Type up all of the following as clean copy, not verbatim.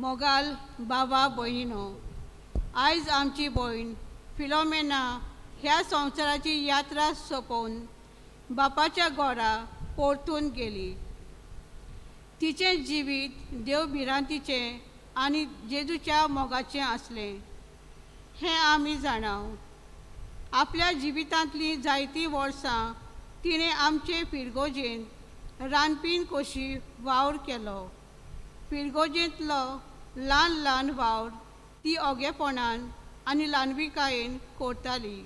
मोगाल बाबा भयणीनो, आयज आमची भयण फिलोमेना ह्या संवसाराची यात्रा सोंपोवन बापाच्या घरा परतून गेली. तिचें जिवीत देवभिरांतीचें आनी जेजूच्या मोगाचें आसलें हें आमी जाणाव. आपल्या जिवितांतलीं जायतीं वर्सां तिणें आमचे पिरगोजेंत रांदपीन कशी वावर केलो. पिरगोजेंतलो ल्हान ल्हान वावर ती ओगेपणान आनी ल्हानविकायेन करताली.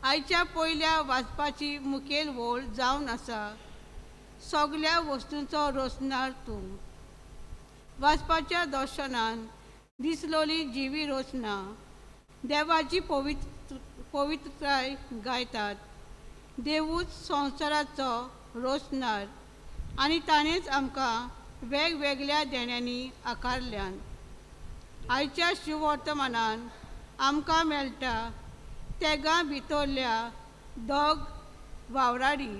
आयच्या पयल्या वाचपाची मुखेल वळ जावन आसा सगल्या वस्तूंचो रोसणार तूं. वाचपाच्या दर्शनान दिसलोली जिवी रोचना देवाची पवित्रताय गायतात. देवूच संवसाराचो रोसणार आनी ताणेंच आमकां वेगवेगळ्या देण्यांनी आकारल्यान. आयच्या शिववर्तमानान आमकां मेळटा तेगा भितरल्या दोग वावराडी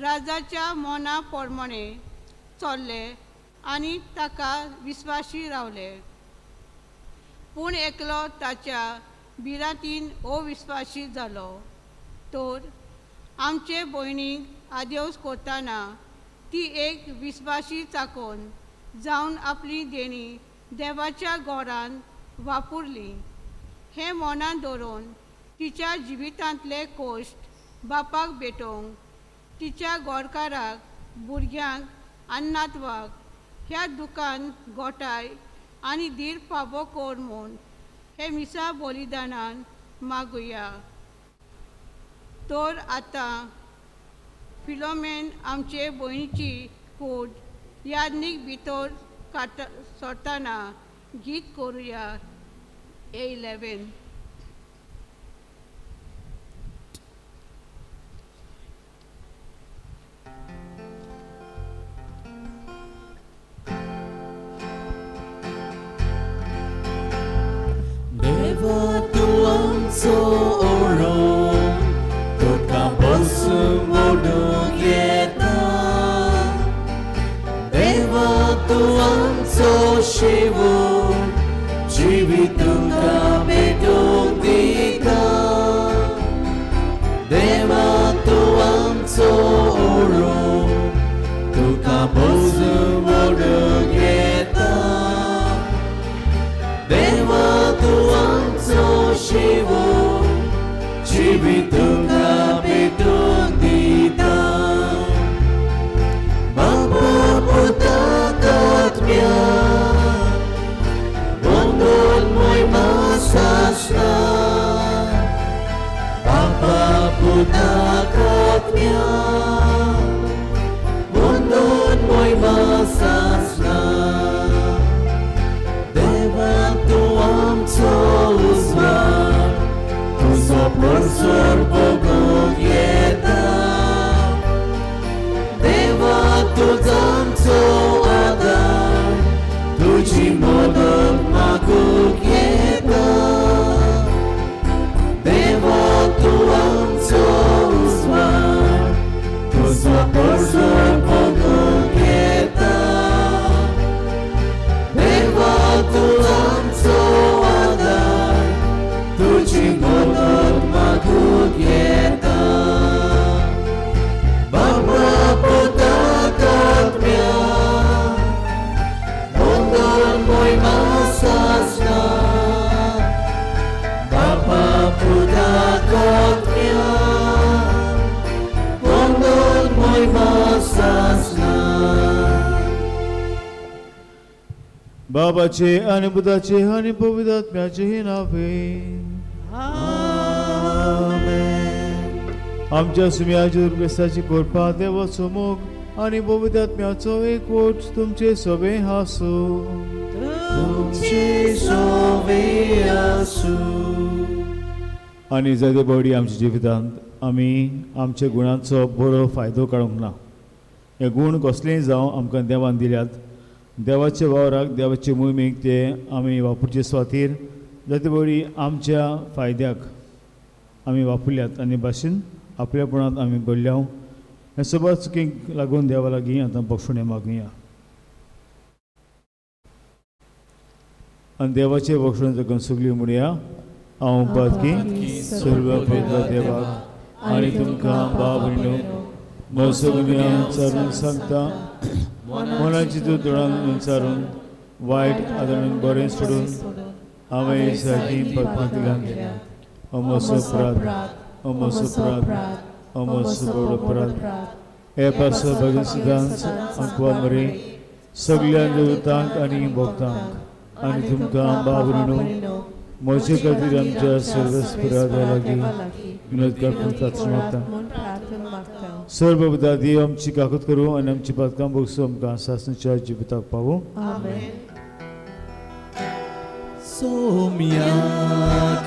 राजाच्या मोना पोरमोणे चल्ले आनी ताका विस्वाशी रावले. पूण एकलो ताच्या भिरांतीन अविस्वाशी जालो. तर आमचे भयणीक आदेवस करतना ती एक विस्वाशी चाकोन जावन आपली देणी देवाच्या घरान वापुरली. हें मनान दवरून तिच्या जिवितांतले कश्ट बापाक भेटोवंक तिच्या घरकाराक, भुरग्यांक आनी नातवाक ह्या दुखान गोठाय आनी धीर फावो कर म्हूण हे मिसा बलिदानान मागुया. तर आतां फिलोमेन आमचे भयणीची कूड यादनीक भितर सरतना गीत करुया. 11 Dewa tuang seorang tukang bersembodo kita. Dewa tuang sosiwo jiwitung kabedong tika. Dewa tuang seorang tukang bersembodo kita. Dewa tuang sosiwo jiwitung kabedong tika. Bapa putra katmia bondon moy masasna. Bapa putra katmia bondon moy masasna. Dewa tuang uzman tuzo persor bogong yeta. Dewa tuang ada tuji modok maguk yeta. Dewa tuang uzman tuzo persor bogong yeta. Dewa tuang ada tuji modok maguk yeta. Bapa putra katmia bondon moy masasna. Bapa putra katmia bondon moy masasna. बाबाचे आणि बुधाचे आणि पवित्र आत्म्याचेही नावे. आमच्या सुम्याच्या क्रिस्ताची कृपा देवाचो मोग आणि पवित्र आत्म्याचो एकवट तुमचे सोबे हासो. तुमचे सोबे आसू. आणि जायते बडी आमच्या जिवितांत आमी आमच्या गुणांचो बरो फायदो काडूंक ना. हे गुण कसलेय जावं आमकां देवान दिल्यात. देवाचे वावराक देवाचे मोहिमेक ते आमी वापरचे सुवातेर जायते बडी आमच्या फायद्याक आमी वापरल्यात आनी भाशेन आपल्यापणांत आमी घडल्या. हे सगळ्या चुकींक लागून देवा लागीं आतां बक्षुणे मागुया. आनी देवाचे वखण जगून सगळी म्हणया हांव पातकी सर्व पवित्र देवाक आनी तुमकां भाव भयणो म्हज्या सगळ्यांक विचारून सांगता मनाची तूं दोळांक विचारून वायट आदरून बरें सोडून हांवें सारकी पद्मांतल्यान अमोसो अपराध अमोसो अपराध हे पासो भगत सिद्धांत अंकवा मरे सगळ्या देवतांक आनी भक्तांक आनी तुमकां भाव भयणो म्हजे खातीर आमच्या सर्वस्पराधा लागीं विनोद मागता सर्व पदा देव आमची काकूत करूं आनी आमची पातकां भोगसूं आमकां सासणेच्या जिविताक पावूं Somia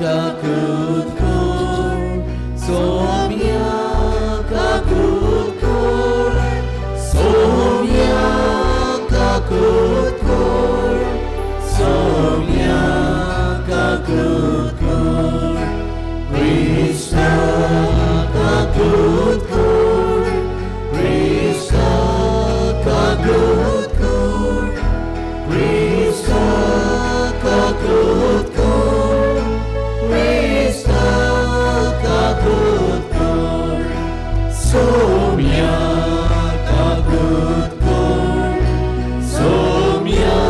kakutkur, Somia kakutkur, Somia kakutkur, Somia kakutkur, Krishna kakutkur, Krishna kakutkur, Krishna kakutkur, Krishna kakutkur, Somya kakutkur, Somya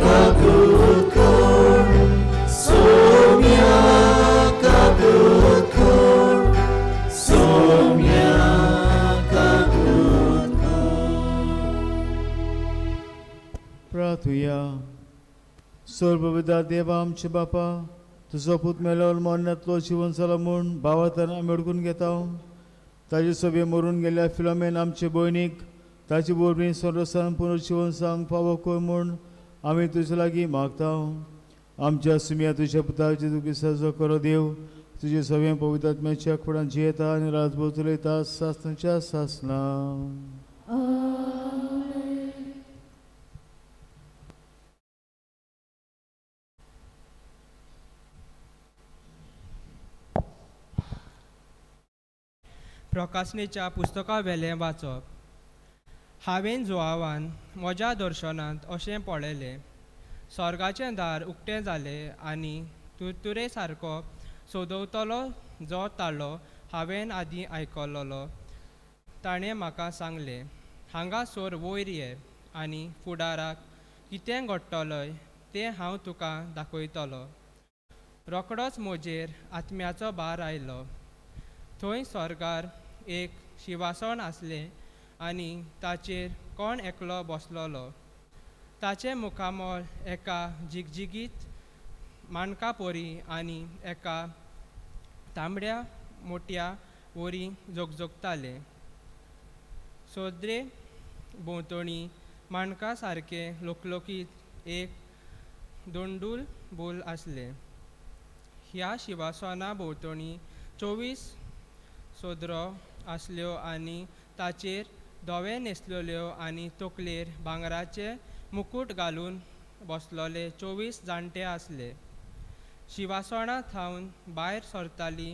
kakutkur, Somya kakutkur, Somya kakutkur. प्रार्थुया सर्वविदा देवा आमचे बापा तुजो पूत मेलो मरणांतलो जिवन जाला म्हूण भावार्थान आमी अडकून घेता ताजे सभे मरून गेल्या फिलोमेन आमचे भयणीक ताचे बरोबरीन सर्वसान पुनर्जीवन सांग फावो कर म्हूण आमी तुजे लागीं मागता आमच्या सुम्या तुज्या पुताचे तुगे साजो करो देव तुजे सभे पवित्र आत्म्याच्या खोडान जियेता आनी रातभर चलयता सासणाच्या सासना प्रकाशनेच्या पुस्तका वेलें वाचप हांवें जुआवान म्हज्या दर्शनांत अशें पळयलें स्वर्गाचें दार उक्तें जालें आनी तुरतुरे सारको सोदवतलो जो ताळो हांवें आदीं आयकलोलो ताणें म्हाका सांगलें हांगा सोर वयर ये आनी फुडाराक कितें घडटलोय तें हांव तुका दाखयतलो रोखडोच म्हजेर आत्म्याचो भार आयलो थंय स्वर्गार एक शिवासन आसलें आनी ताचेर कोण एकलो बसलोलो ताचे मुखामोल एका जिगजिगीत माणका पोरी आनी एका तांबड्या मोठ्या वरी जोगजोगताले सोद्रे भोंवतणी माणका सारके लोकलोकीत एक दोंडूल बोल आसले ह्या शिवासना भोंवतणी 24 सोद्रो आसल्यो आनी ताचेर धवे न्हेसलेल्यो आनी तकलेर भांगराचे मुकुट घालून बसलोले 24 जाणटे आसले शिवासणा थावन भायर सरताली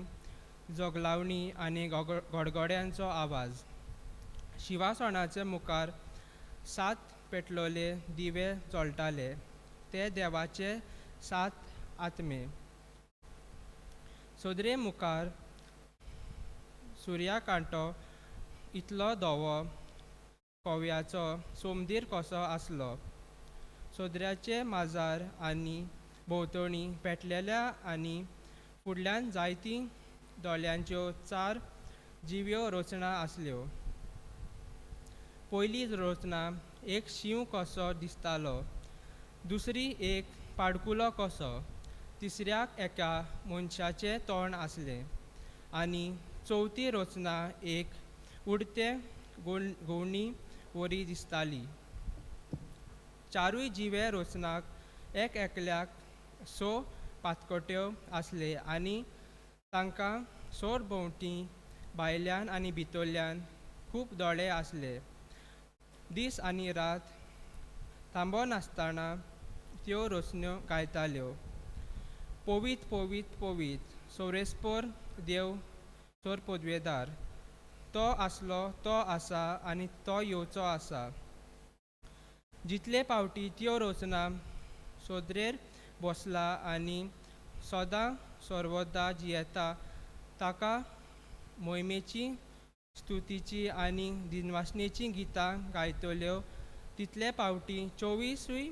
जोगलावणी आनी गडगड्यांचो आवाज शिवासणाचे मुखार 7 पेटलोले दिवे जळटाले ते देवाचे 7 आत्मे सोदरे मुखार सुर्या कांटो इतलो धवो कोव्याचो सोमदीर कसो आसलो सोदऱ्याचे माजार आनी भोंवतणी पेटलेल्या आनी फुडल्यान जायतीं दोळ्यांच्यो 4 जिव्यो रचना आसल्यो पयली रचना एक शिव कसो दिसतालो दुसरी एक पाडकुलो कसो तिसऱ्याक एका मनशाचें तोंड आसलें आनी चवथी रचना एक उडते गवणी वरी दिसताली चारूय जिवे रचनाक एक एकल्याक 6 पातकोट्यो आसले आनी तांकां सोर भोंवटी भायल्यान आनी भितरल्यान खूब दोळे आसले दीस आनी रात थांबो नासतना त्यो रचन्यो गायताल्यो पोवीत पोवीत पोवीत सोरेस्पोर देव सोर पदवेदार तो आसलो तो आसा आनी तो येवचो आसा जितले पावटी त्यो रचना सोदरेर बसला आनी सदां सर्वदा जियेता ताका मोहिमेची स्तुतीची आनी दिनवासनेची गितां गायतल्यो तितले पावटी 24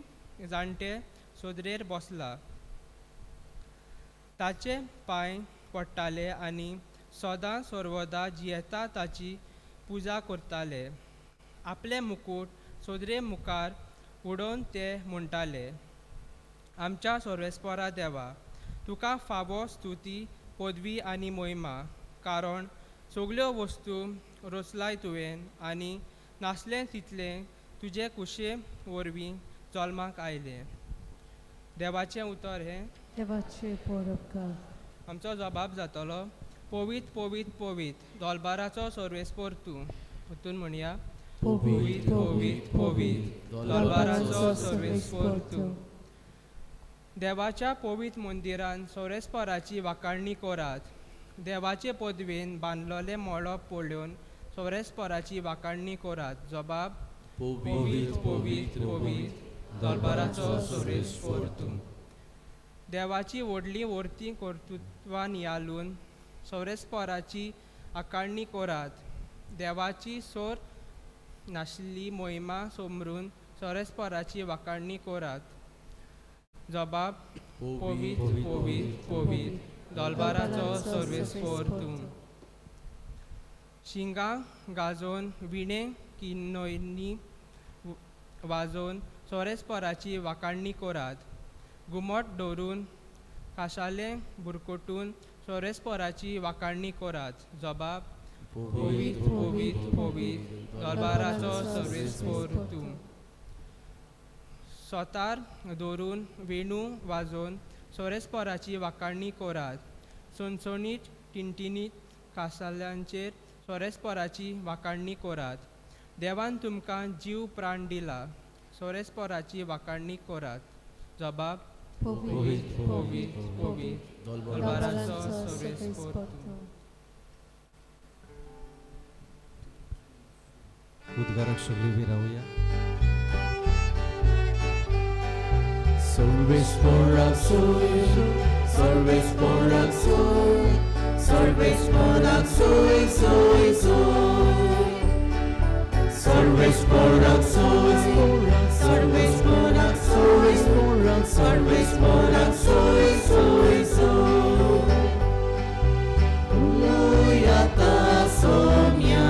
जाणटे सोदरेर बसला. ताचे पांय पडटाले आनी सदां सर्वदा जियेता ताची पुजा करताले. आपले मुकूट सोदरे मुखार उडोवन ते म्हणटाले, आमच्या सर्वेस्परा देवा, तुका फावो स्तुती, पदवी आनी मोहिमा, कारण सगल्यो वस्तू रचलाय तुवें आनी नासलें तितलें तुजे कुशे वरवीं जल्माक आयले. देवाचें उतर हें. देवाचे परोपकार. आमचो जबाब जातलो, पवित्र पवित्र पवित्र दोलबाराचो सर्वेस्पर तूं. हातून म्हणया, पवित्र पवित्र पवित्र दोलबाराचो सर्वेस्पर तूं. देवाच्या पवित्र मंदिरान सर्वेस्पराची वाखाणणी करात. देवाचे पदवेन बांदलोले मळब पळोवन सर्वेस्पराची वाखाणणी करात. जबाब, पवित्र पवित्र पवित्र दोलबाराचो सर्वेस्पर तूं. देवाची व्हडली वर्ती कर्तृत्वान यालून सर्वेस्पराची आकाळणी करात. देवाची सोर नाशिल्ली मोहिमा समरून सर्वेस्पराची वाखाणणी करात. जबाब, पवित्र पवित्र पवित्र दोलबाराचो सर्वेस्पर तूं. शिंगां गाजोवन विणे किन्नोयनी वाजोवन सर्वेस्पराची वाखाणणी करात. घुमट दवरून खाशाले बुरकटून सर्वेस्पराची वाखाणणी करात. जबाब, पवित्र पवित्र पवित्र दोलबाराचो सर्वेस्पर तूं. सोतार दवरून वेणू वाजोवन सर्वेस्पराची वाखाणणी करात. सणसणीत टिणटिणीत खासाल्यांचेर सर्वेस्पराची वाखाणणी करात. देवान तुमकां जीव प्राण दिला, सर्वेस्पराची वाखाणणी करात. जबाब, पवित्र पवित्र पवित्र दोलबाराचो सर्वेस्पर तूं. उद्गाराक सगळी बी रावया. सर्वेस्पराक सोय, सर्वेस्पराक सोय, सर्वेस्पराक सोय सोय सोय. सर्वेस्पराक सोय, सर्वेस्पराक सोय, सर्वेस्पराक सोय सोय सोय. उलोयता सोम्या,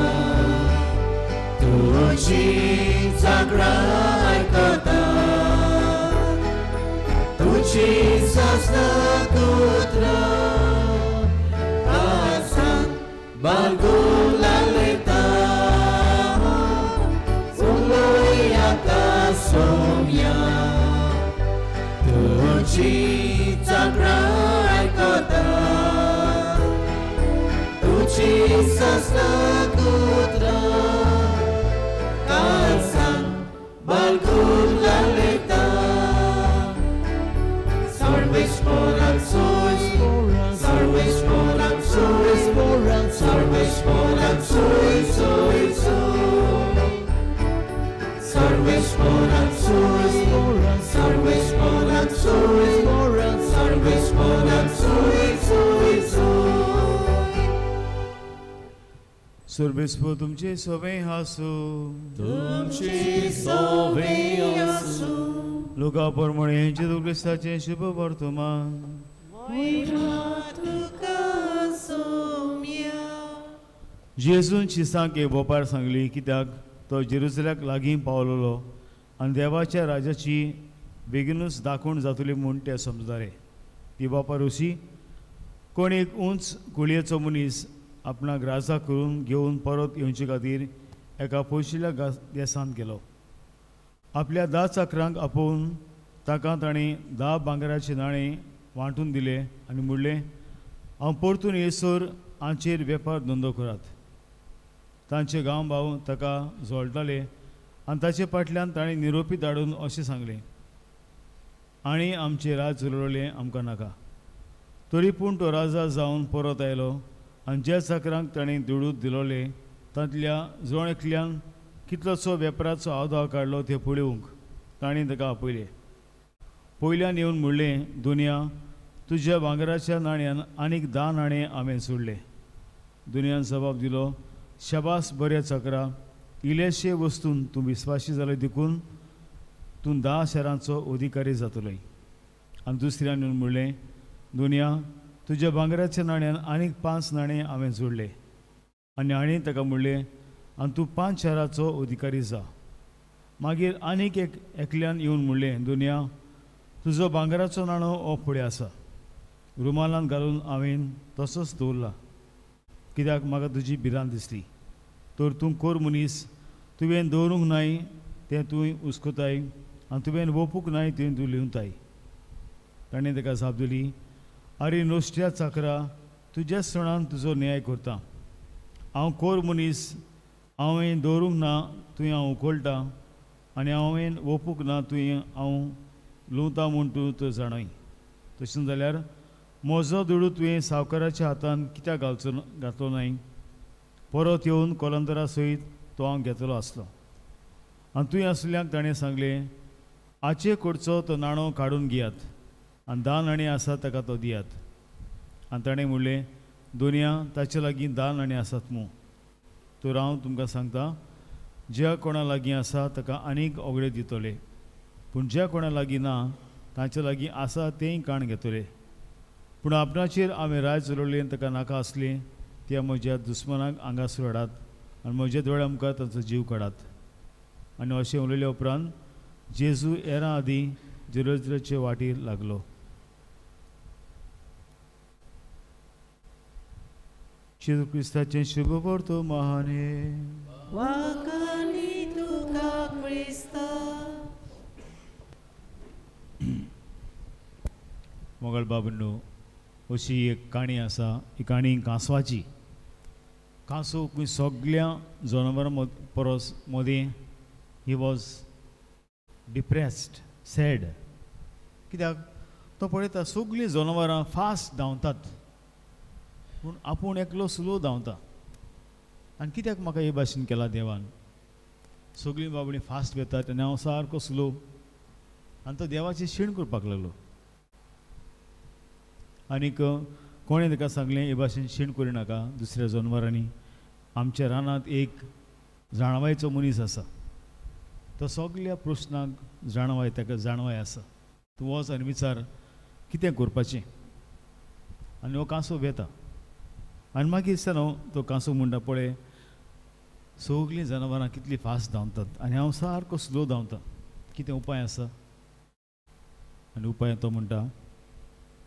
तुझी जागराय आयकता, तुझी सस्ता कुत्रा काळजांत बाळगून लायता. उलोयता सोम्या, तुझी जागराय आयकता, तुझी सस्ता कुत्रा काळजांत बाळगून लायता. सर्वेस्पराक सोय, सर्वेस्पराक सोय, सर्वेस्पराक सोय सोय सोय. सर्वेस्पराक सोय, सर्वेस्पराक सोय, सर्वेस्पराक सोय सोय सोय. सर्वेस्पर तुमचे सवय हासू, तुमची सवय आसूं. लोका प्रमाणे जेजू क्रिस्ताचें शुभ वर्तमान. जेजून शिसांक एक बोपार सांगली, कित्याक तो जेरुसल्याक लागीं पावलोलो आनी देवाच्या राजाची बेगीनूच दाखोवण जातली म्हूण ते समजताले. ती बोपार अशी, कोण एक उंच कुळयेचो मनीस आपणाक राजा करून घेवन परत येवचे खातीर एका पयशिल्ल्या देसांत गेलो. आपल्या 10 चाकरांक आपोवन ताका ताणें 10 भांगराचे नाणे वांटून दिले आनी म्हणलें, हांव परतून येसर हांचेर वेपार धंदो करात. तांचे गांव भाव ताका जोडटाले आनी ताचे फाटल्यान ताणें निरोपी धाडून अशें सांगलें, आनी आमचें राज उलयलें आमकां नाका. तरी पूण तो राजा जावन परत आयलो आनी ज्या चाकरांक ताणें दुडूत दिलोले तांतल्या जोण एकल्यान कितलोसो वेपाराचो आवदो काडलो ते पळोवंक ताणें ताका आपयलें. पयल्यान येवन म्हणलें, दुनिया तुज्या भांगराच्या नाण्यान आनीक 10 नाणे हांवें सोडले. दुनियान जबाब दिलो, शबास बऱ्या चक्रा, इल्लेशे वस्तून तूं विस्वासी जालो देखून तूं 10 शारांचो अधिकारी जातलोय. आनी दुसऱ्यान येवन म्हणलें, दुनिया तुज्या भांगराच्या नाण्यान आनीक 5 नाणे हांवें जोडले. आनी हाणें ताका म्हणलें, आनी तूं 5 शारांचो अधिकारी जा. मागीर आनीक एकल्यान येवन म्हणलें, दुनिया तुजो भांगराचो नाणो हो फुडें आसा, रुमालान घालून हांवें तसोच दवरला, कित्याक म्हाका तुजी भिरांत दिसली. तर तूं कोर मनीस, तुवें दवरूंक नाय तें तुवें हुस्कोताय आनी तुवें ओपूंक नाय तें तूं लिवताय. ताणें ताका जाप दिली, आरे नोश्ट्या चाकरा, तुज्या सणान तुजो न्याय करता. हांव कोर मनीस, हांवें दवरूंक ना तुवें हांव उखलता आनी हांवें ओपूंक ना तुवें हांव लुवता म्हूण तूं तो जाणय. तशें जाल्यार म्हजो दुडू तुवें सावकाराच्या हातान कित्याक घातलो नाय? परत येवन कोलंदरा सयत तो हांव घेतलो आसलो. आनी तुवें आसल्याक ताणें सांगलें, आचे कडचो तो नाणो काडून घेयात आनी 10 नाणी आसा ताका तो दियात. आनी ताणें म्हणलें, दुनिया ताचे लागीं 10 नाणी आसात मूं. तर हांव तुमकां सांगता, ज्या कोणा लागीं आसा ताका आनीक ओगळे दितले, पूण ज्या कोणा लागीं ना तांचे लागीं आसा तेंय काण घेतले. पूण आपणाचेर हांवें राय चलोवलें ताका नाका आसलें त्या म्हज्या दुस्मनाक आंगासूर हाडात आनी म्हज्या दोळ्या मुखार तांचो जीव काडात. आनी अशें उलयल्या उपरांत जेजू हेरां आदीं जेरुसलेमाचे वाटेर लागलो. जेजू क्रिस्ताचें शुभ वर्तमाने. वाकानी तुका क्रिस्ता. मोगल बाबंनो, अशी एक काणी आसा. ही काणी कांसवाची. कांसव सगळ्या जनावरां परस मदीं ही वॉज डिप्रेस्ड, सॅड. कित्याक तो पळयता सगळीं जनावरां फास्ट धांवतात पूण आपूण एकलो स्लो धांवता. आनी कित्याक म्हाका हे भाशेन केला देवान? सगळीं बाबडीं फास्ट वेतात आनी हांव सारको स्लो. आनी तो देवाची शीण करपाक लागलो. आनीक कोणें ताका सांगलें, हे भाशेन शीण करिनाका दुसऱ्या जनावरांनी. आमच्या रानांत एक जाणवायचो मनीस आसा, तो सगळ्या प्रश्नाक जाणवाय, ताका जाणवाय आसा. तूं वच आनी विचार कितें करपाचें. आनी हो कांसो वेता. आनी मागीर दिसता तो कांसो म्हणटा, पळय सगळीं जनावरां कितलीं फास्ट धांवतात आनी हांव सारको स्लो धांवता, कितें उपाय आसा? आनी उपाय तो म्हणटा,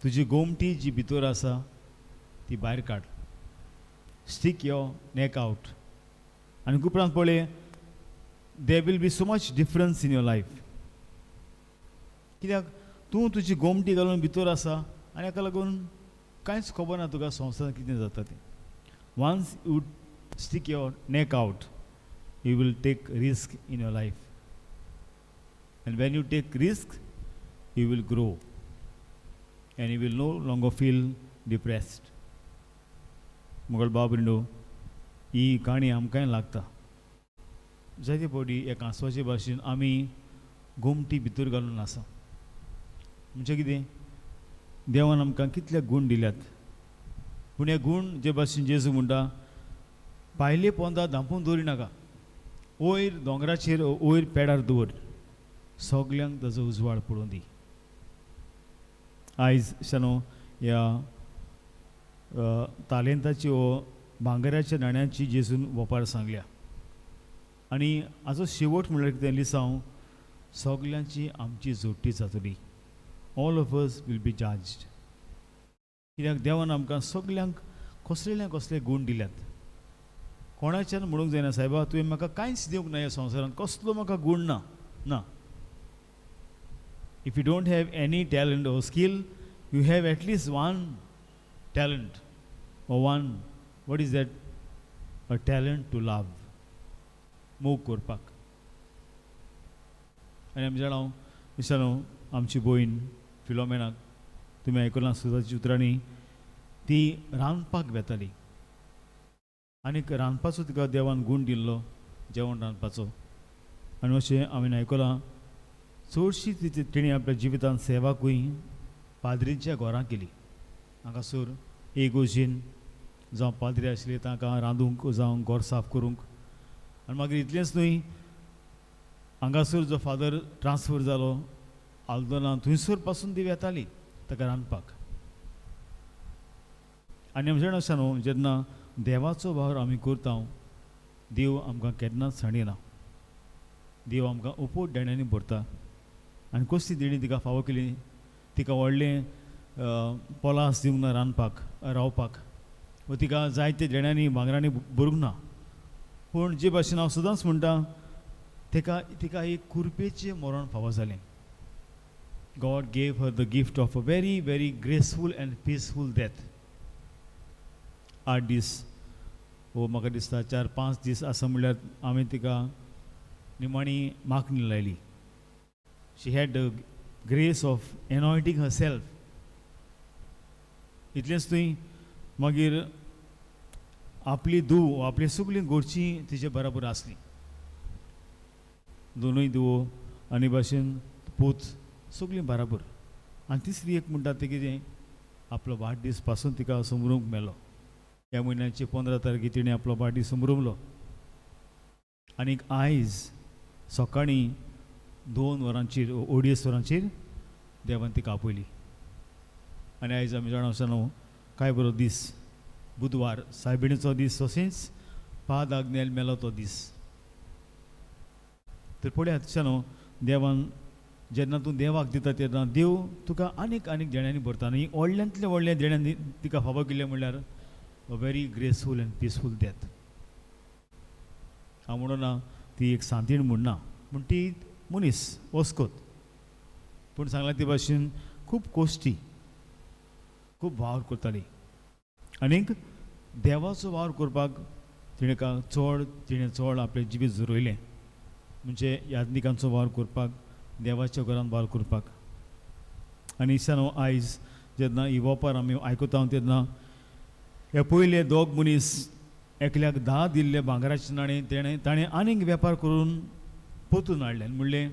तुजी गोमटी जी भितर आसा ती भायर काड. स्टीक युअर नेक आउट. आनी उपरांत पळय, there will be so much difference in your life. कित्याक तूं तुजी गोमटी घालून भितर आसा आनी हाका लागून कांयच खबर ना तुका संवसारांत कितें जाता तें. Once you stick your neck out, you will take risk in your life. And when you take risk, you will grow and you will no longer feel depressed. मुगल बाबरिंडो, ही काणी आमकांय लागता. जायते फावटी हे कांसवाचे भाशेन आमी गोमटी भितर घालून आसा. म्हणजे कितें? देवान आमकां कितले गूण दिल्यात, पूण हे गूण जे भाशेन जेजू म्हणटा, भायले पोंदा धांपून दवरिनाका. वयर दोंगराचेर, वयर पेडार दवर, सगल्यांक ताजो उजवाड पडूं दी. आयज शानो ह्या तालेंताची वो भांगराच्या नाण्याची जेजून वपार सांगल्या. आनी हाजो शेवट म्हणल्यार कितें लिसांव, सगल्यांची आमची जोडटी जातली. All of us will be judged. कित्याक देवान आमकां सगल्यांक कसले गूण दिल्यात. कोणाच्यान म्हणूंक जायना, सायबा तुवें म्हाका कांयच दिवंक ना ह्या संवसारांत, कसलो म्हाका गूण ना. ना. If you don't have any talent or skill, you have at least one talent or one, what is that? A talent to love. मोग करपाक. आनी आमी जाणां विचारू आमची भयण फिलोमेनाक तुमी आयकलां सुदाची उतरांनी, ती रांदपाक वेताली. आनीक रांदपाचो तिका देवान गूण दिल्लो, जेवण रांदपाचो. आनी अशें हांवें आयकलां चडशी तिणें आपल्या जिवितांत सेवाकूय पाद्रीच्या घरां केली. हांगासर एक गोशीन जावं पाद्री आशिल्ले तांकां रांदूंक जावं घर साफ करूंक, आनी मागीर इतलेंच न्हय, हांगासर जो फादर ट्रान्सफर जालो आल्दोना थंयसर पासून ती येताली ताका रांदपाक. आनी आमी जाणा आसा न्हू, जेन्ना देवाचो वावर आमी करता देव आमकां केन्नाच सांडिना. देव आमकां उपोट देण्यांनी भरता. आनी कसली देणी तिका फावो केली, तिका व्हडलें पोलास दिवंक ना रांदपाक रावपाक, वा तिका जायते देण्यांनी भांगरांनी भरूंक ना. पूण जे भाशेन हांव सदांच म्हणटा, तिका एक कुरपेचें मरण फावो जालें. God gave her the gift of a very very graceful and peaceful death. 8 दीस वो म्हाका दिसता 4-5 दीस आसा म्हणल्यार आमी तिका निमाणी मागणी लायली. She had the grace of anointing herself. इतलेंच न्हय, मागीर आपली धूव आपली सगळीं घरचीं तिचे बराबर आसलीं. दोनूय धुवो आनी भाशेन पूत सगळीं बराबर. आनी तिसरी एक म्हणटा ते कितें, आपलो वाडदीस पासून तिका समरूंक मेलो. ह्या म्हयन्याचे 15 तारखेक तिणें आपलो वाडदीस समरुंगलो. आनीक आयज सकाळीं 2 वरांचेर 2:30 वरांचेर देवान तिका आपयली. आनी आयज आमी जाणा आसा न्हू, काय बरो दीस, बुधवार, सायबिणीचो दीस, तशेंच पाद आग्नेल मेलो तो दीस. तर पळयात तशें न्हू, देवान जेन्ना तूं देवाक दिता तेन्ना देव तुका आनीक आनीक देण्यांनी भरता. आनी व्हडल्यांतले व्हडले देण्यांनी तिका फावो केले म्हणल्यार a very graceful and peaceful death. हांव म्हणना ती एक सांतीण म्हणना, पूण ती मनीस वस्कोत, पूण सांगला ते भाशेन खूब कोश्टी, खूब वावर करताली. आनीक देवाचो वावर करपाक तिणें चड आपलें जिवीत जुरयलें. म्हणजे याज्ञिकांचो वावर करपाक, देवाच्या घरांत वावर करपाक. आनी दिसान आयज जेन्ना ही वोपार आमी आयकता तेन्ना हे पयले 2 मनीस एकल्याक 10 दिल्ले भांगराचे नाणें ताणें आनीक वेपार करून पोतून हाडले. म्हणलें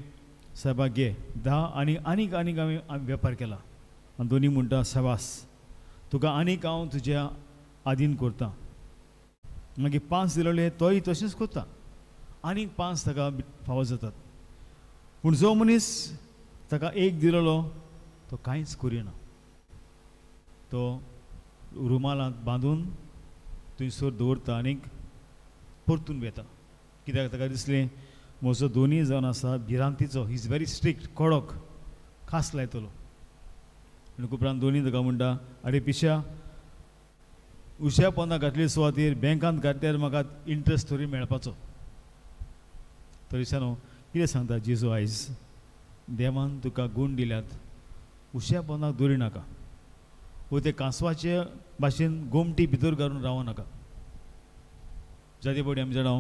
सायबा घे 10 आनीक आमी वेपार केला. आनी दोनी म्हणटा साबास, तुका आनीक हांव तुज्या आदीन करता. मागीर 5 दिलोले तोय तशेंच करता, आनीक 5 ताका फावो जातात. पूण जो मनीस ताका 1 दिलोलो तो कांयच करिना. तो रुमालांत बांदून थंयसर दवरता आनीक परतून वेता. कित्याक ताका दिसलें म्हजो दोनीय जावन आसा भिरांतीचो, ही इज वेरी स्ट्रिक्ट, कडक, खास लायतलो. आनी उपरांत दोनी ताका म्हणटा, आरे पिश्या, उश्या पोंदा घातले सुवातेर बँकांत घातल्यार म्हाका इंट्रस्ट तरी मेळपाचो. तरी न्हू कितें सांगता जेजू आयज, देवान तुका गूण दिल्यात, उश्या पोंदाक दवरी नाका, वो ते कांसवाचे भाशेन गोमटी भितर घालून रावो नाका. जाते पडी आमी जाणा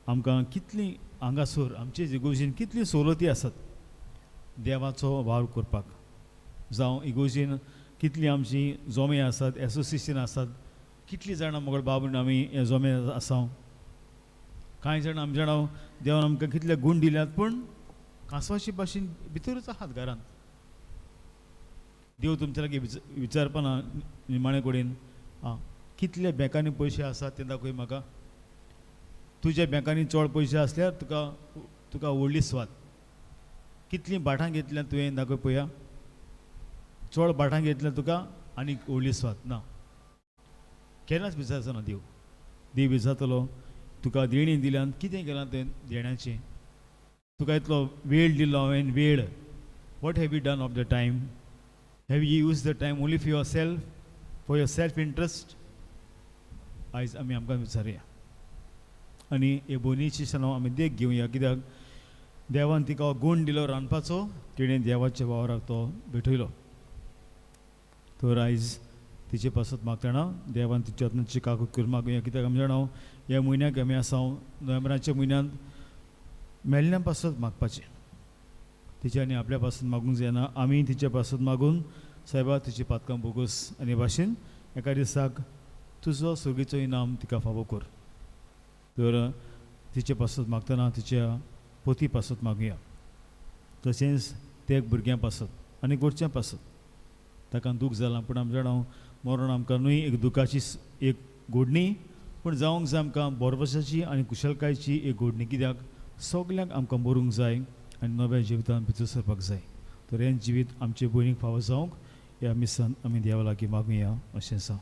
आमकां कितली हांगासर आमचे इगोर्जीन कितली सवलती आसात देवाचो वावर करपाक. जावं इगोर्जीन कितली आमची जोमे आसात, एसोसिएशन आसात, कितलीं जाणां मोगळ बाबून आमी हे जोमे आसा. कांय जाणां आमी जाणा देवान आमकां कितले गूण दिल्यात, पूण कांसवाची भाशेन भितरूच आहात घरांत. देव तुमच्या लागीं विचारपाना निमाणे कडेन, कितले बँकांनी पयशे आसात ते दाखय म्हाका. तुज्या बँकांनी चड पयशे आसल्यार तुका व्हडली स्वात. कितलीं बाठां घेतल्यात तुवें दाखय पळया. चड बाठां घेतल्यार तुका आनीक व्हडली स्वात ना. केन्नाच विचारचो ना देव. देव विचारतलो तुका देणी दिल्यान कितें केलां तें देण्याचें. तुका इतलो वेळ दिलो हांवें, वेळ, what have you done of the time. Have you use the time only for your self interest. आयज आमी आमकां विचारया आनी हे बोनीची सण आमी देख घेवया. कित्याक देवान तिका गूण दिलो रांदपाचो, तिणें देवाच्या वावराक तो भेटयलो. तर आयज तिचे पासत मागतना देवान तिच्या हातूंतची काकूट करून मागुया. कित्याक आमी जाणा ह्या म्हयन्याक आमी आसा नोव्हेंबराच्या म्हयन्यांत मेल्ल्या पासत मागपाचें. तिच्या आनी आपल्या पासून मागूंक जायना. आमी तिच्या पासून मागून सायबा तिची पातकां बोगूस आनी भाशेन एका दिसाक तुजो सुर्गेचो इनाम तिका फावो कर. तर तिचे पासत मागतना तिच्या पोती पासत मागुया. तशेंच ते भुरग्यां पासत आनी गोडच्यां पासत. ताका दूख जालां पूण आमच्या जाणां मरण आमकां न्हय एक दुखाची एक गोडणी पूण जावंक जाय आमकां बोरवसाची आनी कुशलकायेची एक गोडणी. कित्याक सगल्यांक आमकां मरूंक जाय आनी नव्या जिवितान भितर सरपाक जाय. तर हें जिवीत आमचे भयणीक फावो जावंक ह्या मिसान आमी देवा लागीं मागुया अशें आसा.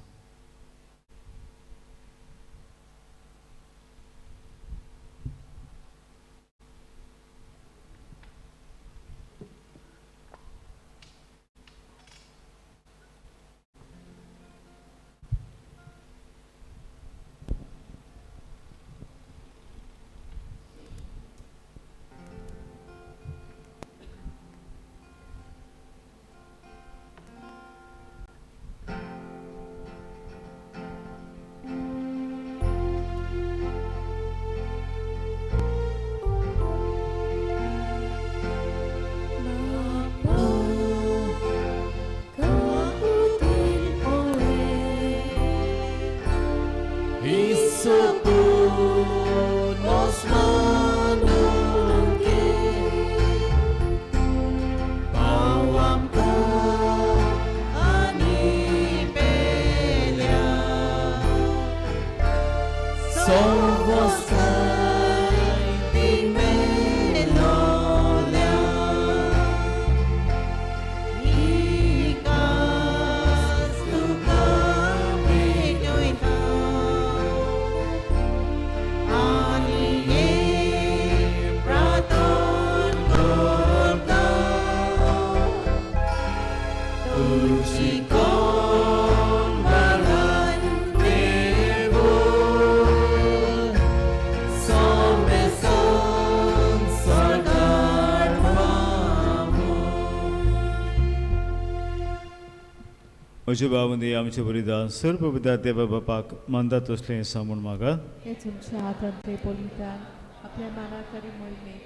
अशे भावंदी आमचे बलिदान सर्व पिता देवा बापाक मानतात तसलें सांगून मागा. हे तुमच्या हातान ते बलिदान आपल्या मानाकरी मोहिमे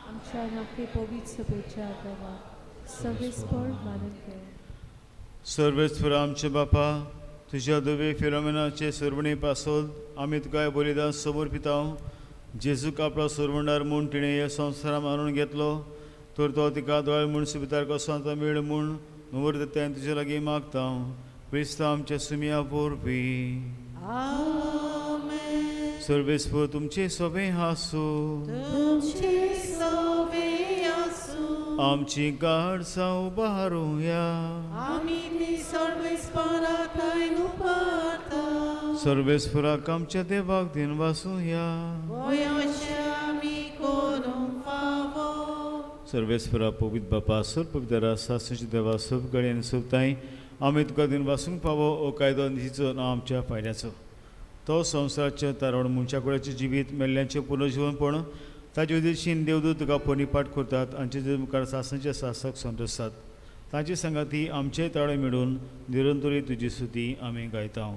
आमच्या नखे पवित्र सभेच्या देवा सविस्पर मानून घे. सर्वेस्वर आमचे बापा तुझ्या दुवे फिलोमेनाचे सर्वणी पासोद आमी तुका बलिदान समर्पिता. जेजूक आपलो सर्वंडार म्हूण तिणें हे संवसारा मारून घेतलो तर तो तिका दोळ म्हूण सुबितार कसो मेळ म्हूण नवर तें तुजे लागीं मागता. क्रिस्ता आमच्या सुमिया पोरपी सर्वेस्वर तुमचे सोबे हासूं आमची गाडसा उबारूया. सर्वेस्वराक आमच्या देवाक दिन वासूया. सर्वेस्वरा पवित्र बापा सर्व पवित्र सासुची देवा सब कडेन आनी सोबताय आमी तुका दिन वासूंक फावो ओ कायदो निधीचो ना आमच्या फायद्याचो. तो संवसाराचे तारण मनशा कुळाचें जिवीत मेल्ल्यांचें पुनर्जीवनपण ताचे उदेशीन देवदूत तुका परिपाट करतात आनी तेजे मुखार सासणाचे सासक संतोषतात. ताची संगाती आमचे ताळे मेळून निरंतरी तुजी स्तुती आमी गायता.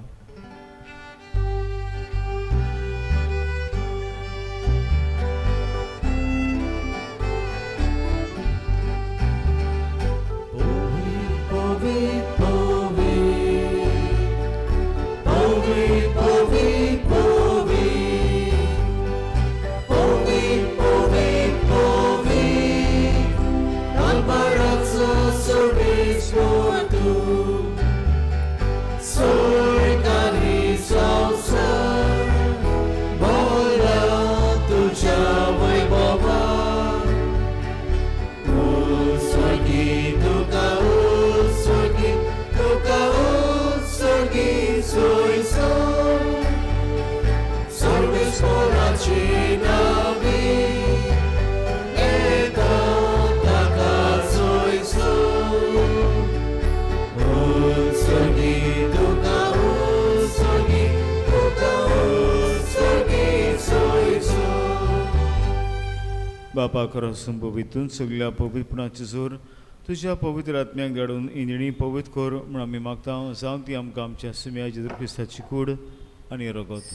बापा खरो संभवितून सगळ्या पवित्रपणाची जोर तुझ्या पवित्र आत्म्याक धाडून इंदिणी पवित्र कर म्हूण आमी मागता. जावं ती आमकां आमच्या सुम्या जेजू क्रिस्ताची कूड आनी रगत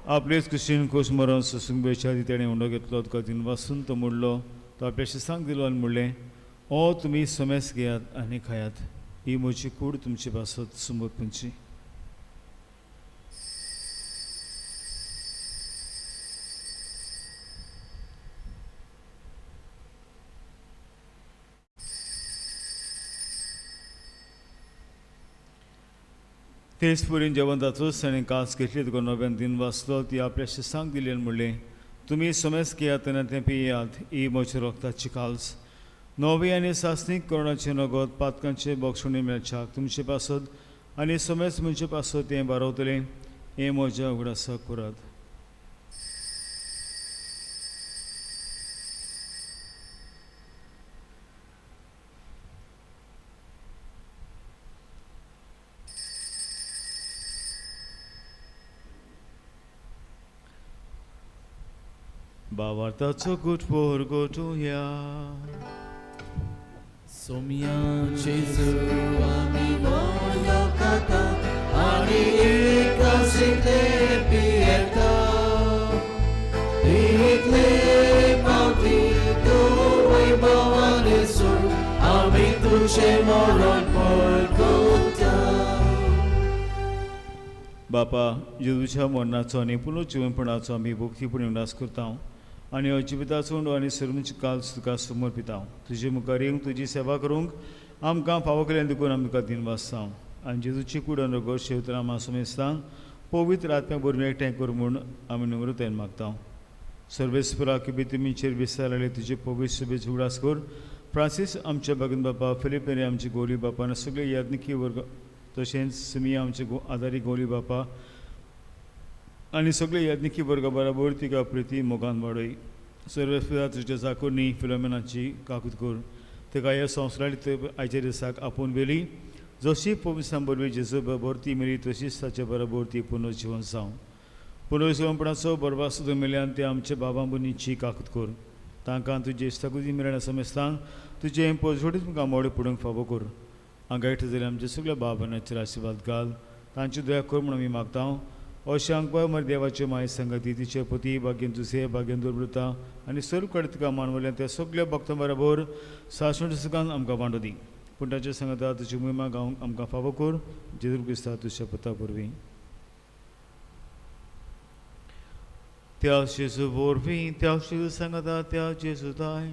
आपलेच कुशीन कोश मरण ससूंक बेच्या आदी तेणें उंडो घेतलो तुका दिन वासून तो म्हणलो तो आपल्या शिसांक दिलो आनी म्हणलें ओ तुमी समेस घेयात आनी खायात ही म्हजी कूड तुमची पासत समर्पणची. तेच परीन जेवण जातोच ताणें कास घेतली तुका नव्यान दिन वाचलो ती आपल्या शिसांक दिली आनी म्हणलें तुमी समेज घेयात तेन्ना तें पियात ही म्हज्या रोगताची काल्स नवे आनी सासणीक कोरोनाचे नगोद पातकांचे बोक्षुणी मेळच्याक तुमचे पासत आनी समेज म्हणजे पासत तें बारवतलें हें म्हज्या उगडासाक करात. भावार्थाचो गुटपोर गोठुया. सोम्या जेजू आमी वळखता आनी एकाचेंते पियेता इतले पावटी तूं वैभवान सोड आमी तुजें मरण पळकता. बापा जेजूच्या मरणाचो आनी पुनर्जीवनपणाचो आमी भक्तीपणी उल्हास करता आनी अजिविताचो उंडो आनी सर्वची काल तुका समर्पिता. तुजे मुखार येवंक तुजी सेवा करूंक आमकां फावो केल्यान देखून आमी तुका दिन वाचता आनी जेजूची कुडन रगत शेवतना आमी समेजता पवित्र आत्म्या बरोबर एकठांय कर म्हूण आमी नम्रतायेन मागता. सर्वेस्परा की तुमीचेर विस्तार लायले तुजे पवित्र सभेचो उगडास कर. फ्रांसीस आमचे भगन बापा फिलिपेरी आमचे गोली बापा आनी सगळे याज्ञिकी वर्ग तशेंच सिमिया आमचे आदारी गोली बापा आनी सगळे याज्ञिकी वर्गा बरोबर तिका प्रिती मोगान वाडय. सर्वेस्परा तुज्या चाकुरनी फिलोमेनाची काकूत कर तिका ह्या संवसारांत आयच्या दिसाक आपूण वेली जशी पवित्रां बरवीं जेजू बरोबर ती मेली तशीच ताचे बरोबर ती पुनर्जीवन जावं. पुनर्जीवनपणाचो बरबाद सुद्दां मेल्यान ते आमच्या बाबा मुनीची काकूत कर. तांकां तुजे इश्टाकुती मेळना समेस्तां तुजें पजवडीत तुमकां मोडे पडूंक फावो कर. हांगायट जाल्यार आमच्या सगळ्या बाबांचेर आशिर्वाद घाल तांची दया कर म्हूण आमी मागता. अशें हांकां मर देवाचे माय संगती तिचे पती भाग्यन तुसे भाग्यन दुर्बृता आनी सर्व कडेन तुका मानवल्यान त्या सगळ्या भक्तां बरोबर सासवण सुखान आमकां वांटो दी. पूण ताचे सांगता तुजी महिमा गावंक आमकां फावो कर जेजू क्रिस्ता तुज्या पुता परवीं. त्या जेजू वरवीं त्या जेजू सांगता त्या जेजू दाय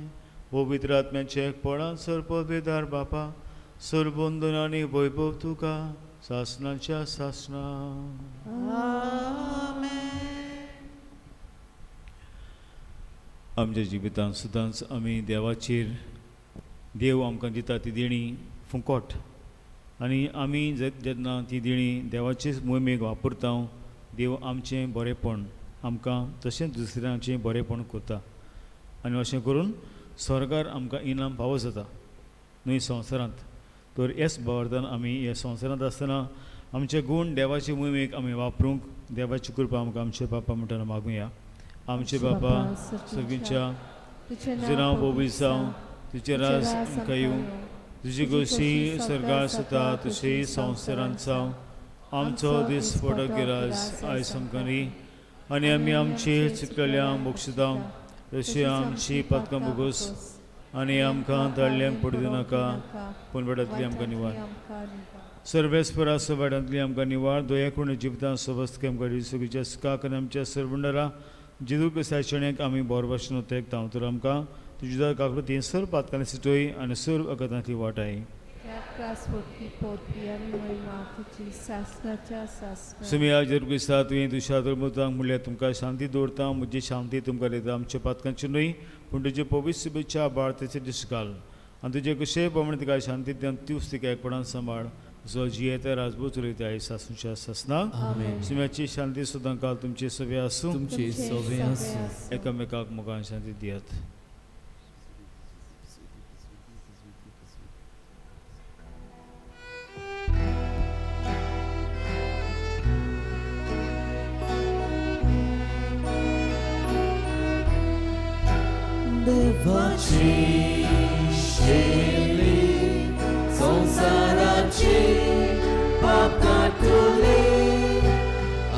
पवित्र आत्म्याचे एकपणान सर्पवेदार बापा सर्वबंधन आनी वैभव तुका सासणाच्या सासणा. आमच्या जिवितांत सुद्दांच आमी देवाचेर देव आमकां दिता ती देणी फुंकोट आनी आमी जेन्ना ती देणी देवाचेच मोहिमेक वापरता देव आमचें बरेंपण आमकां तशेंच दुसऱ्यांचें बरेंपण करता आनी अशें करून स्वर्गार आमकां इनाम फावो जाता न्हय संवसारांत. तर हेच भावार्थान आमी ह्या संवसारांत आसतना आमचे गूण देवाचे मोहिमेक आमी वापरूंक देवाची कृपा आमकां आमचे बापा म्हणटना मागुया. आमचे बापा सगळींच्या तुजें नांव पवित्र जावं तुजें राज आमकां येवं तुजी गोशी स्वर्गार जाता तशी संवसारांत जावं. आमचो दीस पडो गिरास आयज आमकां दी आनी आमी आमची चितलेल्या मोक्षदा तशी आमची पातकां बोगोस आनी आमकां धाडल्यांक पडूं नाका पूण वाड्यांतली आमकां निवाड. सर्वेस्परा वाड्यांतली आमकां निवाड दया करून जिवितांत सवस्त आमकां सगळीच्या सुखाक आनी आमच्या सर्वंडरा जेजू क्रिस्ताचें आमी बरो भाशेन तेंकता. तर आमकां तुजी काकृती सर्व पातकांनी सिटोय आनी सर्व अगतांतली वाटाय. सुमिया जेजू क्रिस्ता तुवें तुज्या धर्मतांक म्हणल्यार तुमकां शांती दवरता म्हजी शांती तुमकां दिता. आमच्या पातकांची न्हय पूण तुजे पवित्र शुभेच्छा बाळतेचे दीस घाल आनी तुजे कशें प्रमाणे तिका शांती दिता तीच तिका एकपणान सांबाळ जो जियेता राजभूत चलयता आयज सासूच्या सासना. सुम्याची शांती सुद्दां काल तुमची सवे आसूं तुमची सवे आसूं. एकामेकाक मोगान शांती दियात. देवाची शेली संसाराची पाप काटुली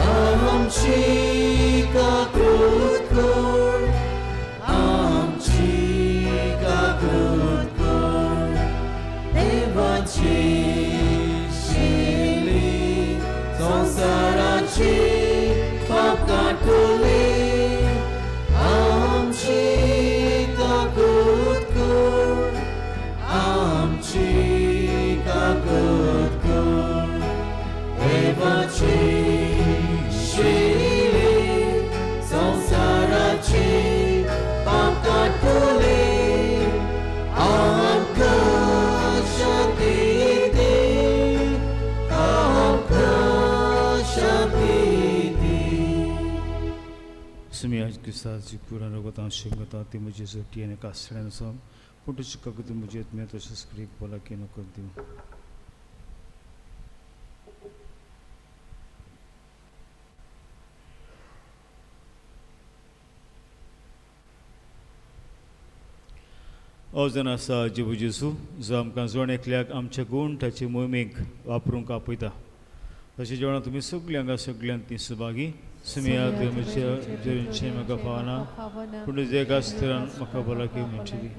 आमची काकृत कर आमची काकृत कर. देवाची शेली संसाराची पाप काटुली आमची काकृत कर आमची काकृत कर. क्रिस्ताची कुरान रगतां शिंगता ती म्हजी जटी आनी कासड्यान आसा पूण तुजी कागद म्हजी येतम्या तशेंच करीक बोला की नको दिवं. हो जावन आसा जिबू जेजू जो आमकां जोण एकल्याक आमच्या गूण ताचे मोहिमेक वापरूंक आपयता. तशें जेवणां तुमी सगळीं हांगा सगळ्यांत ती सहभागी सुमया धर्माच्या जेवणचें म्हाका फावना पूण तुजे एका स्तरान म्हाका भलायकी मेळटली.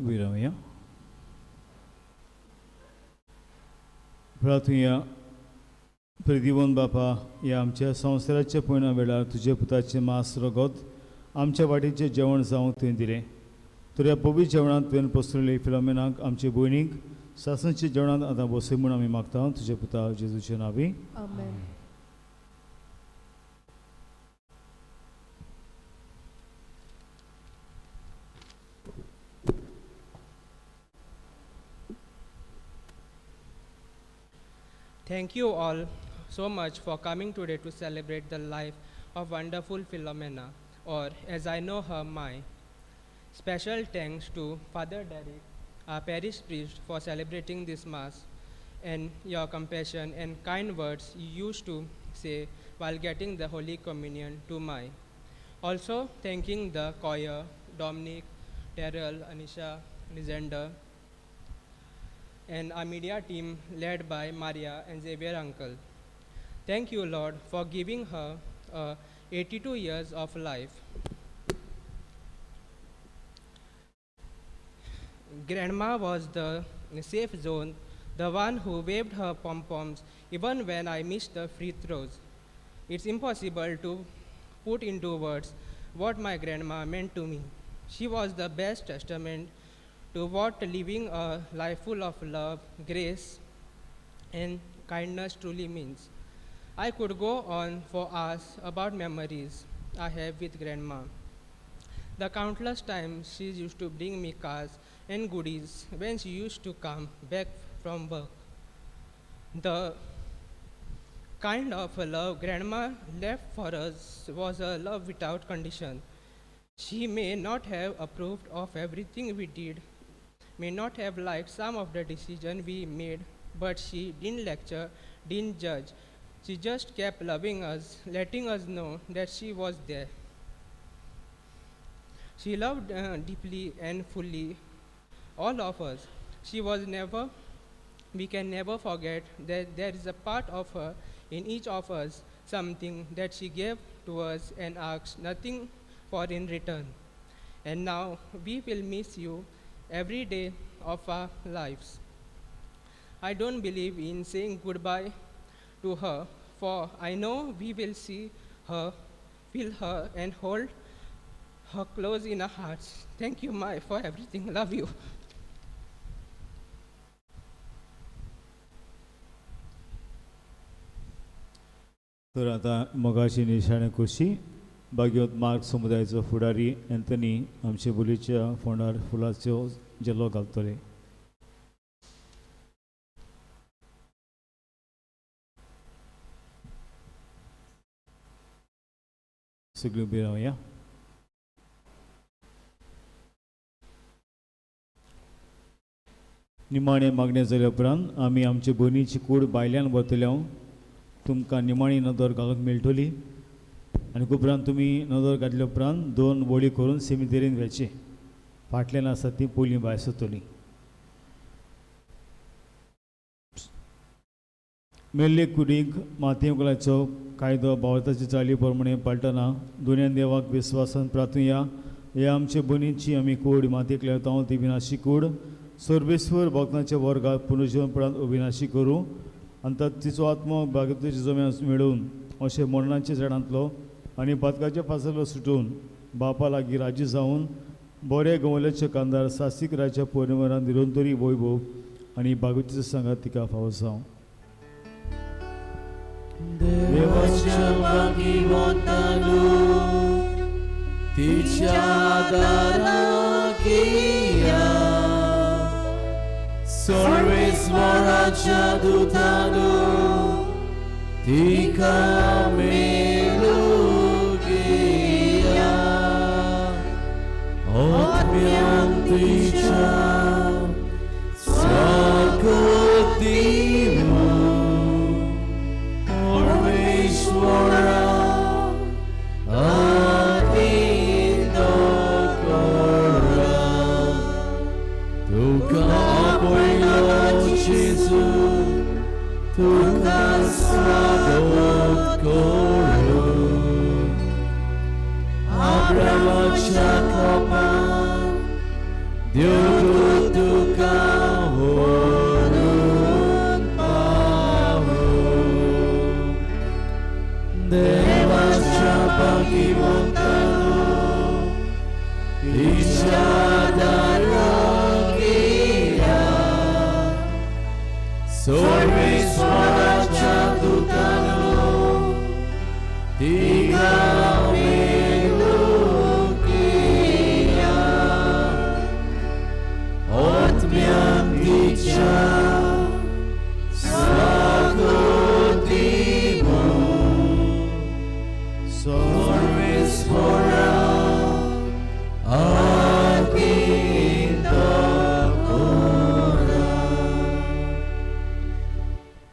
विरामया. प्रार्थुया. प्रतिवन बापा, ह्या आमच्या संवसाराच्या पयल्या वेळार तुझे पुताचे मास रगत आमच्या वाटेचें जेवण जावंक तुवें दिलें. तर ह्या पवित्र जेवणांत तुवें पसरलेली फिलोमेनाक आमचे भयणीक सासणच्या जेवणांत आतां बसय म्हूण आमी मागता तुजे पुता जेजूचे नांवी. आमेन. Thank you all so much for coming today to celebrate the life of wonderful Philomena, or as I know her, my. Special thanks to Father Derek, our parish priest, for celebrating this Mass and your compassion and kind words you used to say while getting the Holy Communion to my. Also thanking the choir, Dominic, Terrell, Anisha, Lisanda, and our media team led by Maria and Xavier Uncle. Thank you, Lord, for giving her 82 years of life. Grandma was the safe zone, the one who waved her pom-poms even when I missed the free throws. It's impossible to put into words what my grandma meant to me. She was the best testament to what living a life full of love, grace, and kindness truly means. I could go on for hours about memories I have with Grandma. The countless times she used to bring me cards and goodies when she used to come back from work. The kind of love Grandma left for us was a love without condition. She may not have approved of everything we did, may not have liked some of the decisions we made, but she didn't lecture, didn't judge. She just kept loving us, letting us know that she was there. She loved deeply and fully all of us. We can never forget that there is a part of her in each of us, something that she gave to us and asked nothing for in return. And now we will miss you every day of our lives. I don't believe in saying goodbye to her, for I know we will see her, feel her, and hold her close in our hearts. Thank you, Mai, for everything. Love you. तर आता मोगाची निशाणे खुशी भाग्योत मार्ग समुदायाचो फुडारी Anthony आमचे बोलीच्या फोंडार फुलांचो जेलो घालतले. सगळीं उबी रावया. निमाणे मागणे जाल्या उपरांत आमी आमचे भयणीची कूड भायल्यान वतल्या तुमकां निमाणी नदर घालूंक मेळटली आनी उपरांत तुमी नदर घातल्या उपरांत 2 बोळी करून सेमितेरीन वयचे. फाटल्यान आसा ती पयलीं भायर सरतली. मेल्ले कुडीक मातये उगलाचो कायदो भारताची चाली प्रमाणे पाळटना दोनूय देवाक विस्वासान प्रार्थुया. ह्या आमचे भयणीची आमी कूड मातयेक लायता ती विनाशी कूड सर्वेश्वर भक्तांच्या वर्गात पुनर्जीवनपणांत अविनाशी करूं आनी तिचो आत्मो भागवताचे जम्यास मेळून अशें मरणाच्या झाडांतलो आनी बदकाच्या पासलो सुटून बापा लागीं राजी जावन बरे गवल्याचे कांदार सासीक राच्या परिवारांत निरंतरी वैभव आनी भागवताच्या संगात तिका फावो जावं. देवाच्या लागीं वतालो तिच्या दाराक येया. सर्वेश्वराच्या दुतानो तिका मेळूंक येया. आत्म्यान तिच्या स्वागत दिवू. परमेश्वरा आदिंदो करा. तुका आपयलो जेजू तुका स्वागत करू. Abramaच्या कोपान देव दारांगिया सर्वेश्वराच्या दूतानो तिघा मेलुकिया आत्म्यांतीच्या स्वागतिमो सर्वेश्वरा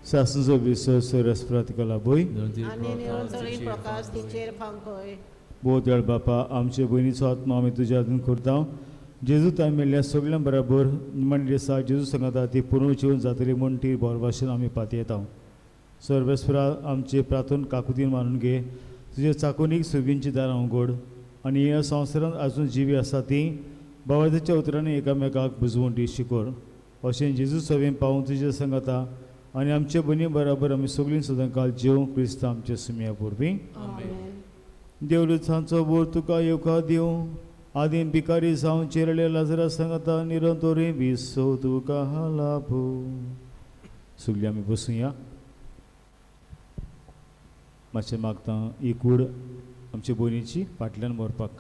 शासनचो विश्वास रसप्रातिकला बोय आनी निरंतरी प्रकाश तिचेर फांकय. बहुत वेळ बापा आमचे भयणीचो आत्मा आमी तुज्या हातून करता. जेजू ताई मेल्ल्या सगळ्यां बरोबर निमाणे दिसा जेजू सांगता ती पुनर् जीवन जातली म्हूण ती बोरभाशेन आमी पाती येता. सर्वेस्परा आमचे प्रार्थन काकुतीन मानून घे. तुजे चाकुनीक सुगींची दारां उगड आनी ह्या संवसारांत आजून जिवी आसा ती बाबाच्या उतरांनी एकामेकाक बुजवून ती शिकोर. अशें जेजू सवेन पावून तुजे सांगता आनी आमचे भयणी बरोबर आमी सगळीं सदां काल जेव क्रिस्त आमचे सुमया पुरबी. देवलुचांचो बोर तुका येवकार दिवं. आदीं भिकारी जावन चेरले लाजरा सांगता निरंतरी विसो तुका लाभो. सगळीं आमी बसूया. मातशें मागता ही कूड आमचे भयणीची फाटल्यान व्हरपाक.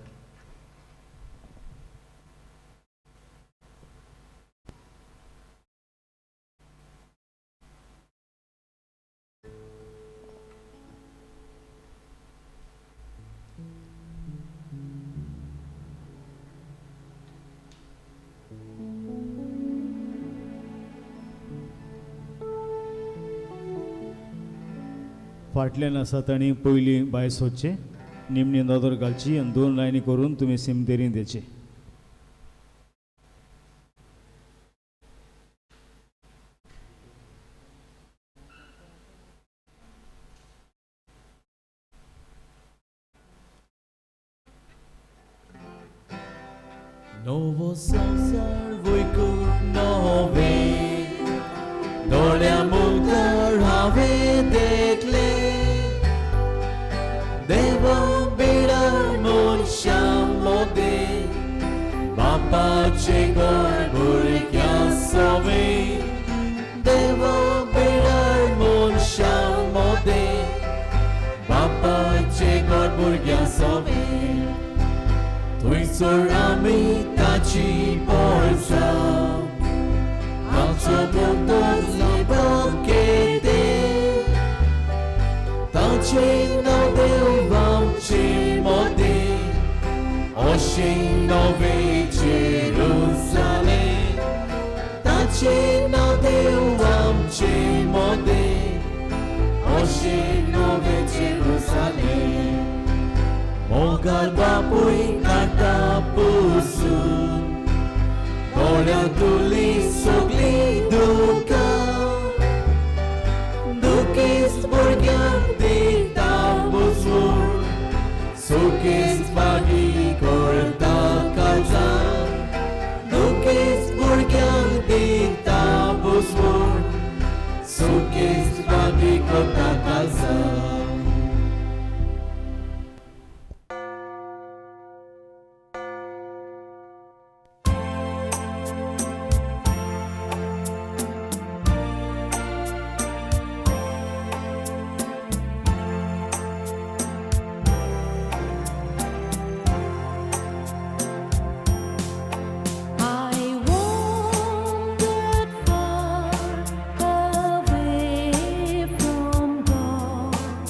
फाटल्यान आसा तांणी पयलीं भायर सोदचें, निमणी नदर घालची आनी 2 लायनी करून तुमी सिमतेरीन द्याचे. Novo संसार वैकूंक नवे दोळ्या मुखार हांवें देखले देव बिडार मनशां मदें बापाचे घर भुरग्यां सवे देव बिडार मनशां मदें बापाचे घर भुरग्यां सवे थंयसर आमी ताची पोरसां आमचो भोगतो केते ताचें नांव देव आमचे मदें अशें नवें जेरुसालेम ताचें नांव देव आमचे मदें अशें नवें जेरुसालेम. मोगार बापूय काटा पुसून दोळ्यांतुली सगळीं दुकां दुखीस्त भुरग्यांक दिता बुजवून सुखीस्त बागी करता काळजां दुखीस्त भुरग्यांक दिता बुजवून सुखीस्त बागी करता काळजां. I wandered far away from God.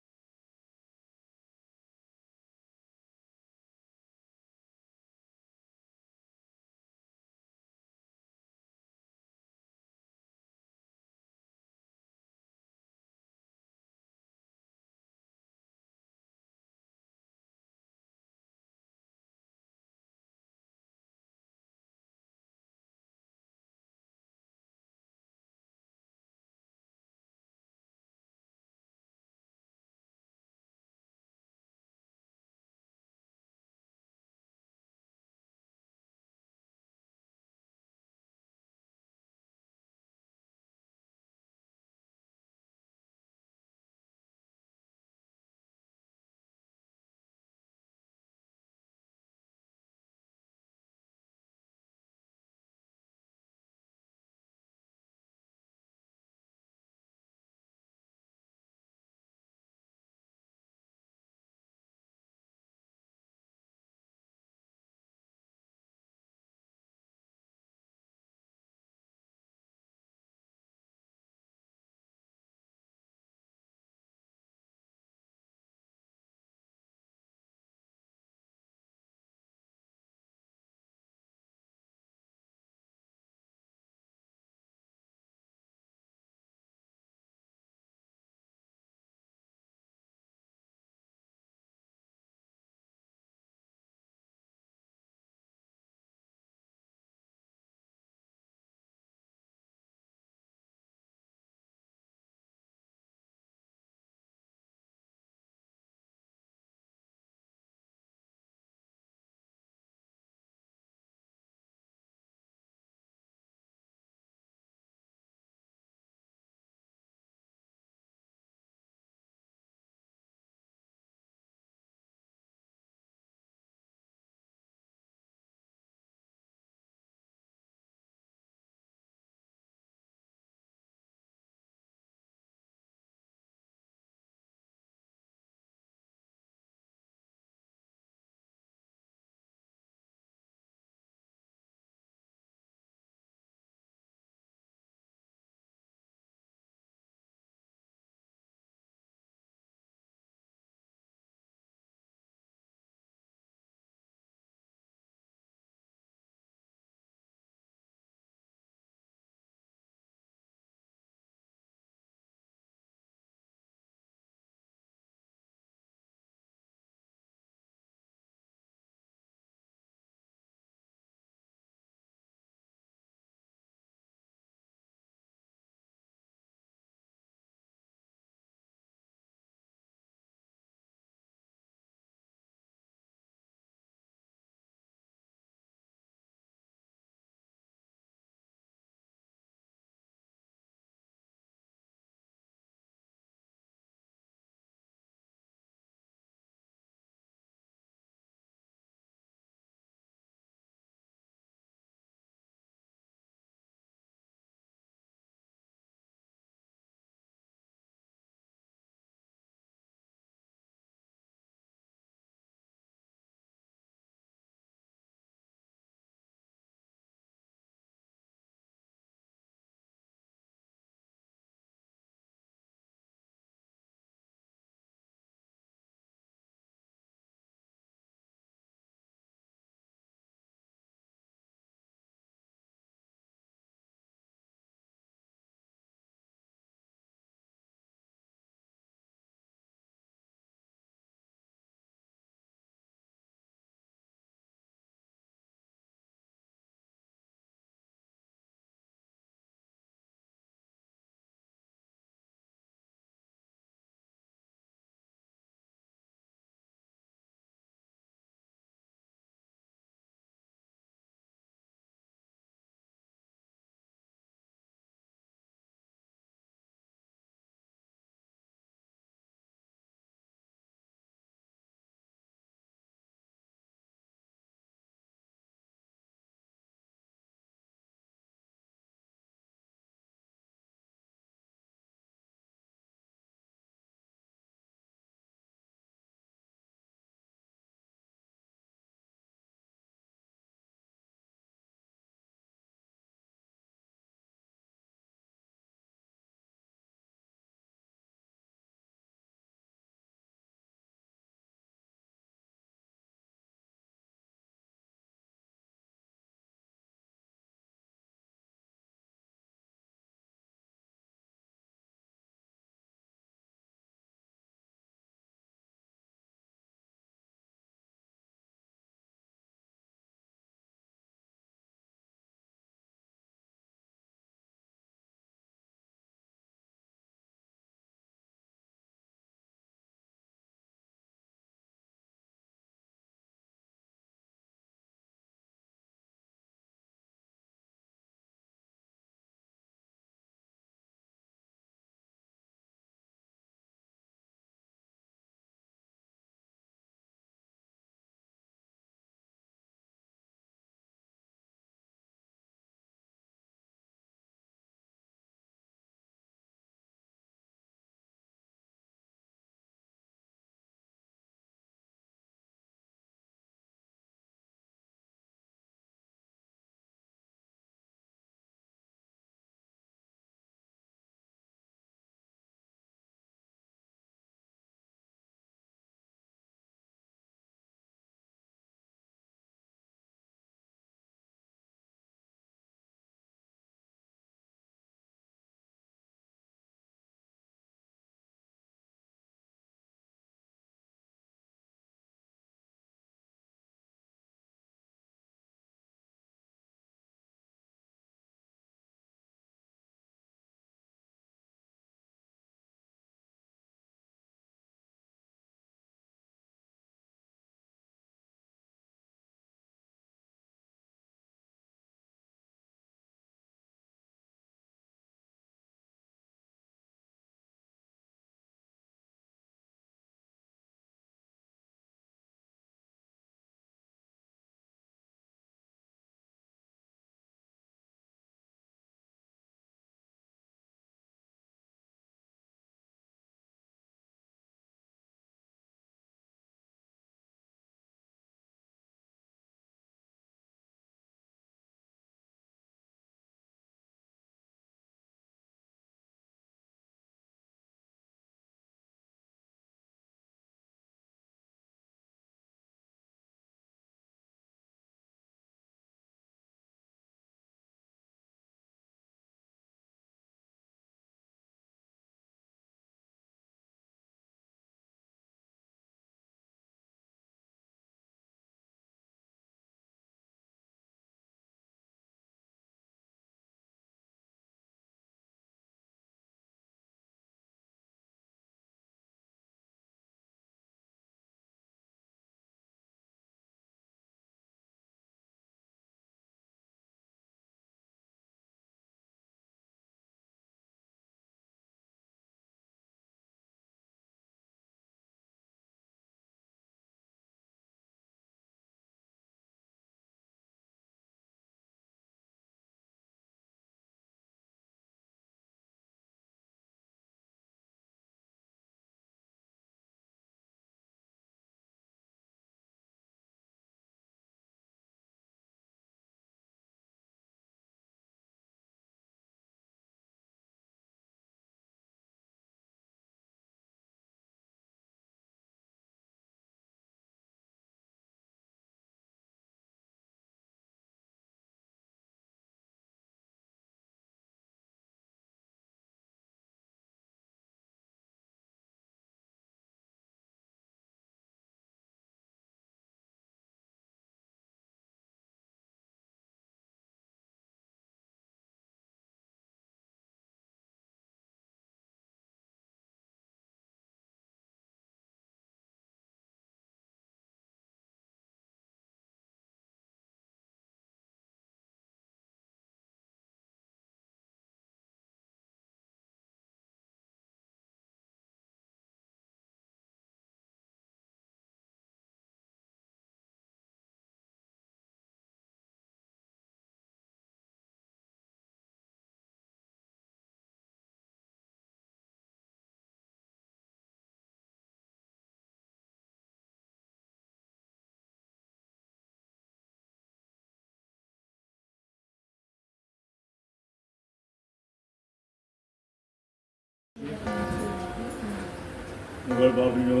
उगळ बाबीनो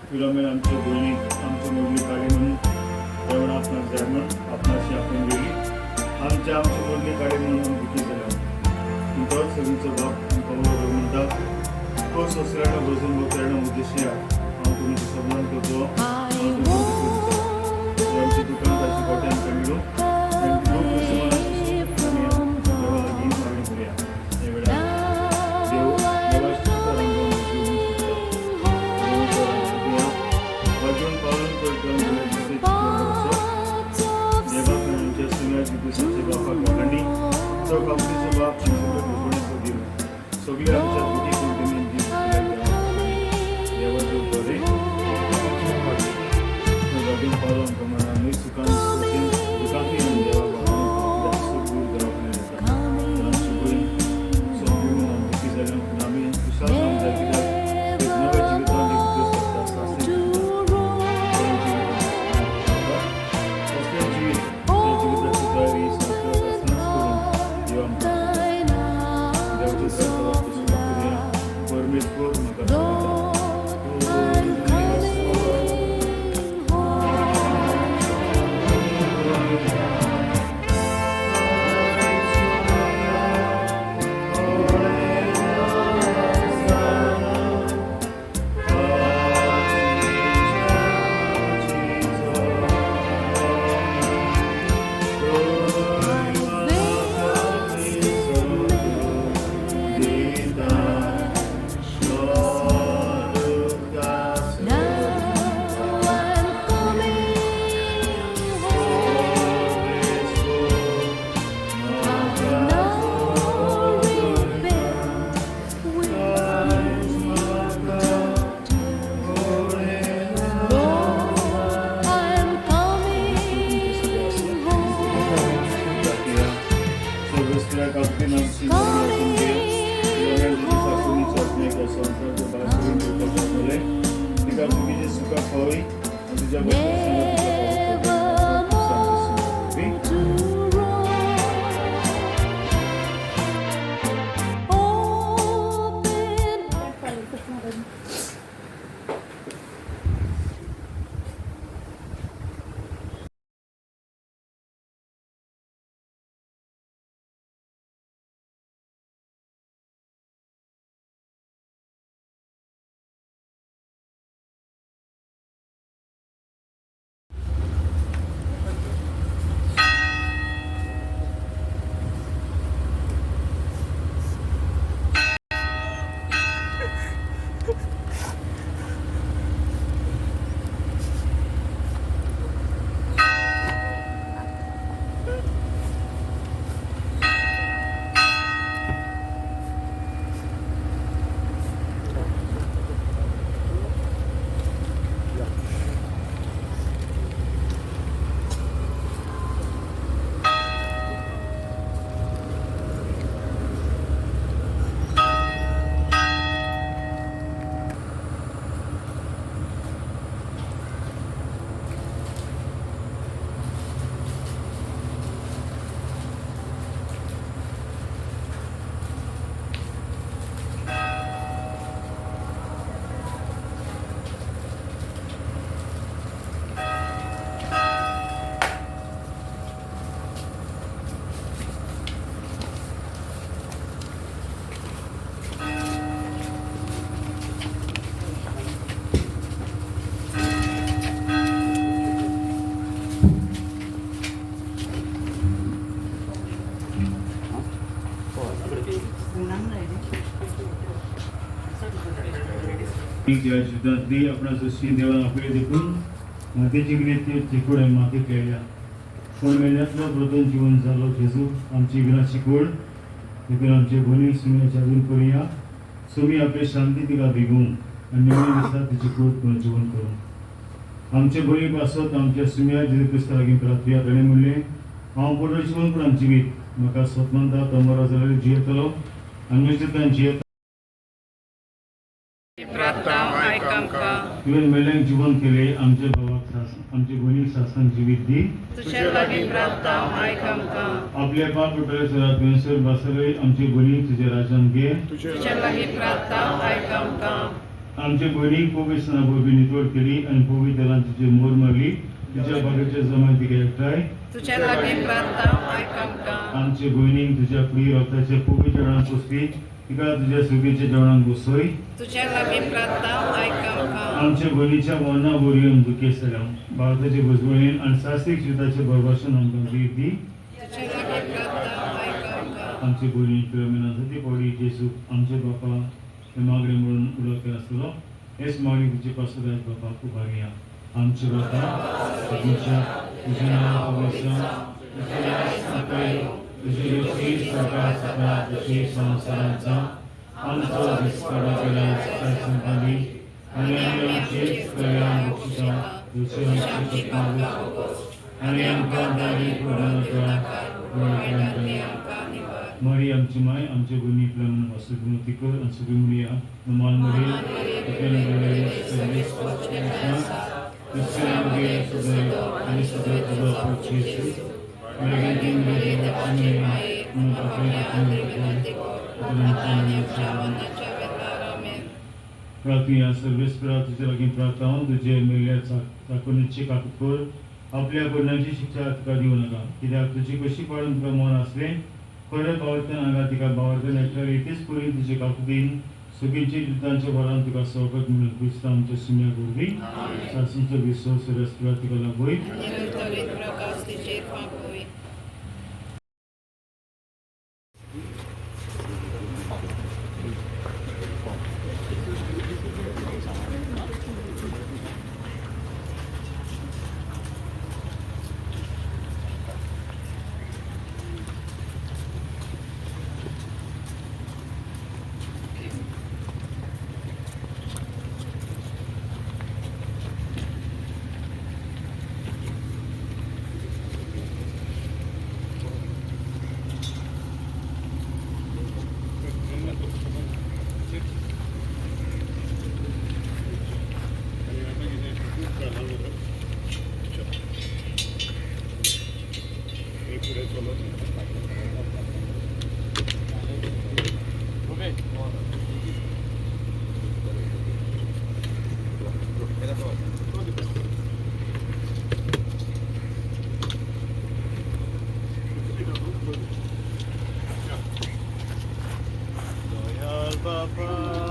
तुला मी आमच्या बोली आमच्या मुली काढी म्हणून जेवण आपणास जाय म्हणून आपणाशी आपण गेली आमच्या बोलणी काढी म्हणून दुखी झाला तोच सगळीचं बाप आमकां म्हणटा तो ससऱ्यानं बसून बकऱ्यानं उद्देशिया हांव तुमचें सन्मान करतो आमची दुकान ताची कोट्यान कमिलो आनी लोक लागीं मागणी करुया हे वेळार देव वाजून पालन करता देवाच्या सुन्याची दिसाचे बापाक वाखाणी तो बापणीचो बाप सगळ्या कोकणीचो देव सगळे आमच्या दुखी कोंकणीन जीव देवाचे बरे वाजून पालन कमना आमी सुखान दुखांती देवा बापान दूर दवाखान्यात येता आमची बहीण समजून दुखी जाल्यान आमी विश्वास आमच्या कित्याक एक नव्या जिवितान एक दीस आसता सासरे जिविताची तयारी सासऱ्यात आसतनाच करून देव आमकां देवाचे परमेश्वर म्हाका दी अपना सृष्टि देवान आपले देखून मातेची गिरेती चिकोड आहे माती केल्या पण मेल्यातलं प्रथम जीवन झालं जेजू आमची विनाची कोड देखून आमचे भोनी सुम्याच्या अजून करूया सुमी आपले शांती तिका भिगून आणि निवडून दिसतात तिची कोड पुन्हा जीवन करून आमचे भोनी पासत आमच्या सुम्या जेजू क्रिस्ता लागीं प्रार्थया ताणें म्हणलें हांव पुढे जीवन पण आमची जीवित म्हाका स्वतंत्रता तमरा जाल्यार जियेतलो आनी निश्चितान जियेत तुवें मेल्यांक जीवन केले आमच्या भावाक आमचे भोनीक सासन जिवीत दी आपल्या पाप उठले सरात वेंसर बासले आमचे भोनीक तुजे राजान घे आमच्या भयणीक पवित्र सणा वरवीं नितळ केली आणि पवित्र देवान तुझे मोर मारली तुझ्या बागेच्या जमात तिका एकठांय तुझ्या लागीं प्रार्थना आयक आमकां आमच्या भयणीक तुझ्या कुडी रक्ताच्या पवित्र जेवणाक पुसली तिका तुझ्या सुगेच्या जेवणाक बसय तुझ्या लागीं प्रार्थना आयक आमकां आमच्या भयणीच्या मरना बोरी दुखे सलाम भारताचे भुजबळीन आणि साहसिक जिविताचे बरभाषण आमकां दी तुझ्या लागीं प्रार्थना आयक आमकां आमची भयणी फिलोमिना ती पडी जेसू आमचे बापा हे मागणे म्हणून उलके आसलो हेच मागणी तुझे पासून आज बापा खूप आर्या आमचे बापा तुझ्या तुझे नाव पवित्र तुझे योगी सगळा सगळा तुझे संसाराचा आमचो विस्तार केला संपादी आणि आमचे कल्याण बक्षिसा तुझे आमचे आणि आमकां दारी प्रदान मरी आमची माय आमच्या भयणी फिलोमिना पासून विनंती कर आणि सगळी मुलिया नमान मरी आणि सगळे तुझा प्रार्थना सर्वेस्परा तुझ्या लागीं प्रार्थना तुझे मेल्ल्या चाकोनीची काकूर आपल्या गुणांची शिक्षा तुका दिवं नाका कित्याक तुजी कशी पाळून तुका मन आसले खरें पावतना हांगा तिका बावरतना एकठांय येतीच करून तुजे काकुकीन सगळींची जितांच्या वरान तुका सवकत म्हणून क्रिस्त आमच्या सुम्या गोरवी सासूंचो विसव सर्वेस्परा तिका लागोय प्रकाश तिचेर फांकोय Papa